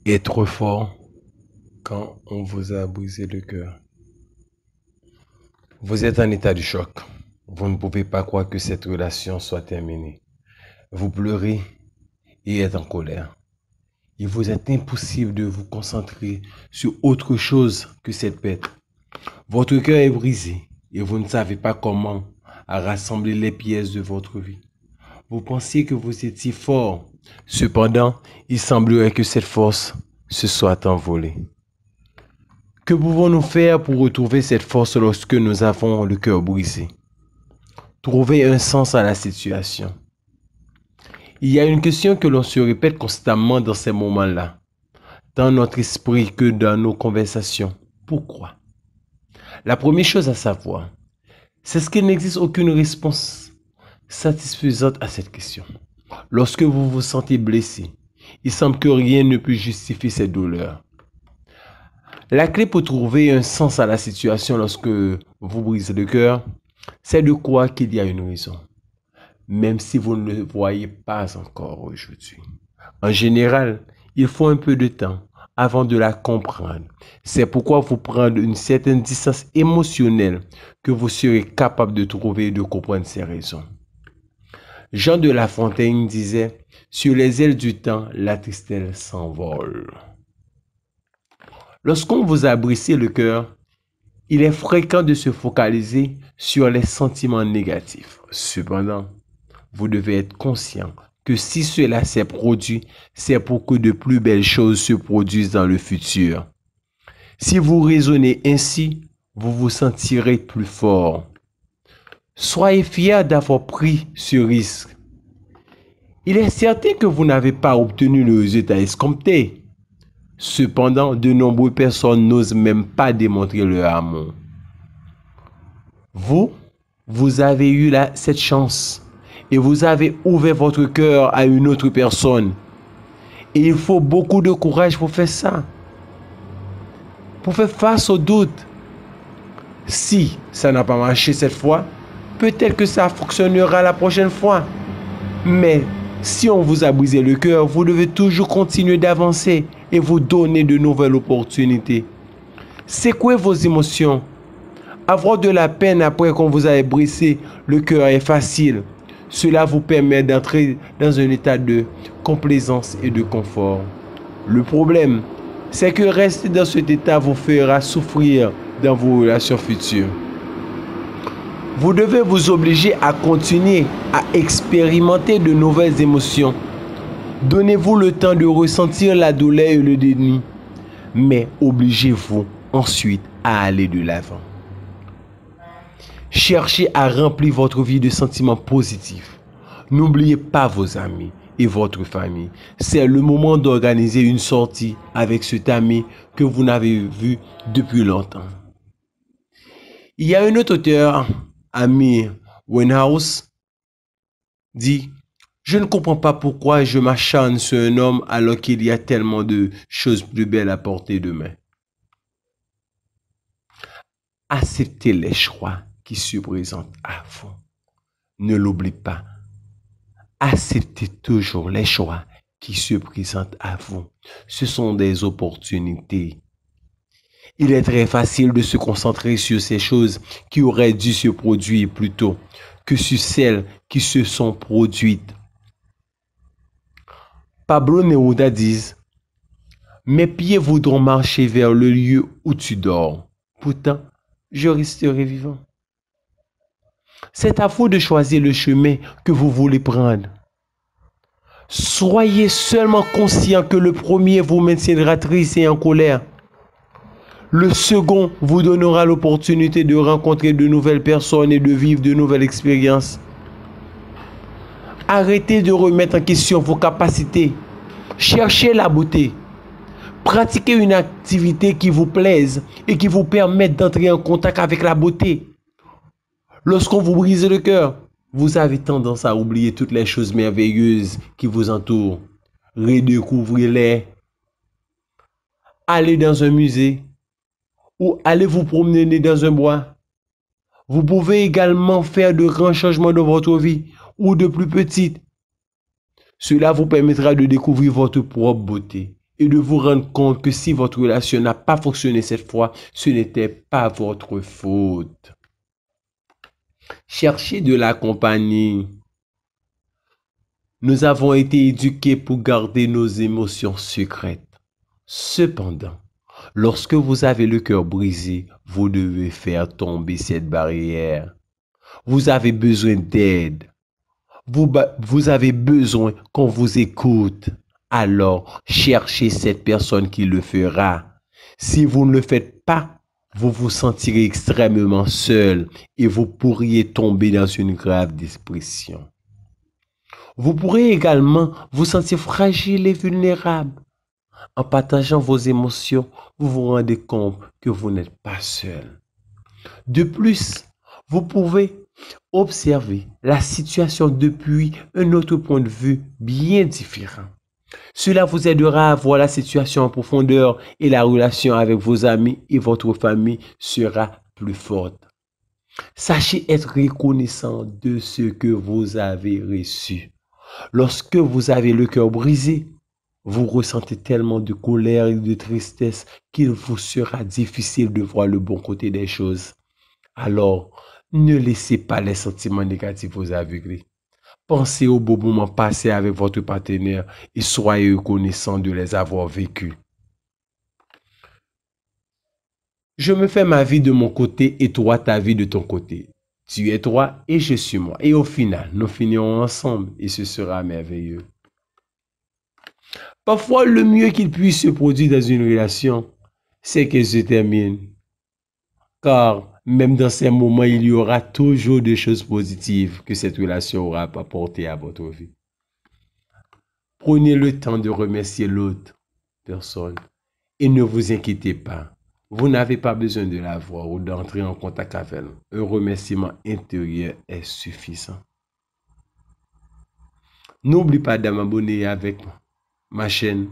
Être fort quand on vous a brisé le cœur. Vous êtes en état de choc. Vous ne pouvez pas croire que cette relation soit terminée. Vous pleurez et êtes en colère. Il vous est impossible de vous concentrer sur autre chose que cette perte. Votre cœur est brisé et vous ne savez pas comment rassembler les pièces de votre vie. Vous pensiez que vous étiez fort. Cependant, il semblerait que cette force se soit envolée. Que pouvons-nous faire pour retrouver cette force lorsque nous avons le cœur brisé? Trouver un sens à la situation. Il y a une question que l'on se répète constamment dans ces moments-là, dans notre esprit que dans nos conversations. Pourquoi? La première chose à savoir, c'est qu'il n'existe aucune réponse satisfaisante à cette question. Lorsque vous vous sentez blessé, il semble que rien ne peut justifier cette douleur. La clé pour trouver un sens à la situation lorsque vous brisez le cœur, c'est de croire qu'il y a une raison, même si vous ne le voyez pas encore aujourd'hui. En général, il faut un peu de temps avant de la comprendre. C'est pourquoi vous prendre une certaine distance émotionnelle que vous serez capable de trouver et de comprendre ces raisons. Jean de La Fontaine disait « Sur les ailes du temps, la tristesse s'envole ». Lorsqu'on vous a brisé le cœur, il est fréquent de se focaliser sur les sentiments négatifs. Cependant, vous devez être conscient que si cela s'est produit, c'est pour que de plus belles choses se produisent dans le futur. Si vous raisonnez ainsi, vous vous sentirez plus fort. Soyez fiers d'avoir pris ce risque. Il est certain que vous n'avez pas obtenu le résultat escompté. Cependant, de nombreuses personnes n'osent même pas démontrer leur amour. Vous avez eu cette chance et vous avez ouvert votre cœur à une autre personne. Et il faut beaucoup de courage pour faire ça. Pour faire face aux doutes. Si ça n'a pas marché cette fois, peut-être que ça fonctionnera la prochaine fois. Mais si on vous a brisé le cœur, vous devez toujours continuer d'avancer et vous donner de nouvelles opportunités. Secouez vos émotions. Avoir de la peine après qu'on vous ait brisé le cœur est facile. Cela vous permet d'entrer dans un état de complaisance et de confort. Le problème, c'est que rester dans cet état vous fera souffrir dans vos relations futures. Vous devez vous obliger à continuer à expérimenter de nouvelles émotions. Donnez-vous le temps de ressentir la douleur et le déni, mais obligez-vous ensuite à aller de l'avant. Cherchez à remplir votre vie de sentiments positifs. N'oubliez pas vos amis et votre famille. C'est le moment d'organiser une sortie avec cet ami que vous n'avez vu depuis longtemps. Il y a un autre auteur, Amy Winehouse, dit « Je ne comprends pas pourquoi je m'acharne sur un homme alors qu'il y a tellement de choses plus belles à portée de main. » Acceptez les choix qui se présentent à vous. Ne l'oubliez pas. Acceptez toujours les choix qui se présentent à vous. Ce sont des opportunités. Il est très facile de se concentrer sur ces choses qui auraient dû se produire plus tôt que sur celles qui se sont produites. Pablo Neruda dit « Mes pieds voudront marcher vers le lieu où tu dors. Pourtant, je resterai vivant. » C'est à vous de choisir le chemin que vous voulez prendre. Soyez seulement conscient que le premier vous maintiendra triste et en colère. Le second vous donnera l'opportunité de rencontrer de nouvelles personnes et de vivre de nouvelles expériences. Arrêtez de remettre en question vos capacités. Cherchez la beauté. Pratiquez une activité qui vous plaise et qui vous permette d'entrer en contact avec la beauté. Lorsqu'on vous brise le cœur, vous avez tendance à oublier toutes les choses merveilleuses qui vous entourent. Redécouvrez-les. Allez dans un musée ou allez vous promener dans un bois. Vous pouvez également faire de grands changements dans votre vie ou de plus petites. Cela vous permettra de découvrir votre propre beauté et de vous rendre compte que si votre relation n'a pas fonctionné cette fois, ce n'était pas votre faute. Cherchez de la compagnie. Nous avons été éduqués pour garder nos émotions secrètes. Cependant, lorsque vous avez le cœur brisé, vous devez faire tomber cette barrière. Vous avez besoin d'aide. Vous avez besoin qu'on vous écoute. Alors, cherchez cette personne qui le fera. Si vous ne le faites pas, vous vous sentirez extrêmement seul et vous pourriez tomber dans une grave dépression. Vous pourrez également vous sentir fragile et vulnérable. En partageant vos émotions, vous vous rendez compte que vous n'êtes pas seul. De plus, vous pouvez observer la situation depuis un autre point de vue bien différent. Cela vous aidera à voir la situation en profondeur et la relation avec vos amis et votre famille sera plus forte. Sachez être reconnaissant de ce que vous avez reçu. Lorsque vous avez le cœur brisé, vous ressentez tellement de colère et de tristesse qu'il vous sera difficile de voir le bon côté des choses. Alors, ne laissez pas les sentiments négatifs vous aveugler. Pensez aux beaux moments passés avec votre partenaire et soyez reconnaissant de les avoir vécus. Je me fais ma vie de mon côté et toi ta vie de ton côté. Tu es toi et je suis moi. Et au final, nous finirons ensemble et ce sera merveilleux. Parfois, le mieux qu'il puisse se produire dans une relation, c'est qu'elle se termine. Car même dans ces moments, il y aura toujours des choses positives que cette relation aura apportées à votre vie. Prenez le temps de remercier l'autre personne et ne vous inquiétez pas. Vous n'avez pas besoin de la voir ou d'entrer en contact avec elle. Un remerciement intérieur est suffisant. N'oublie pas de m'abonner avec ma chaîne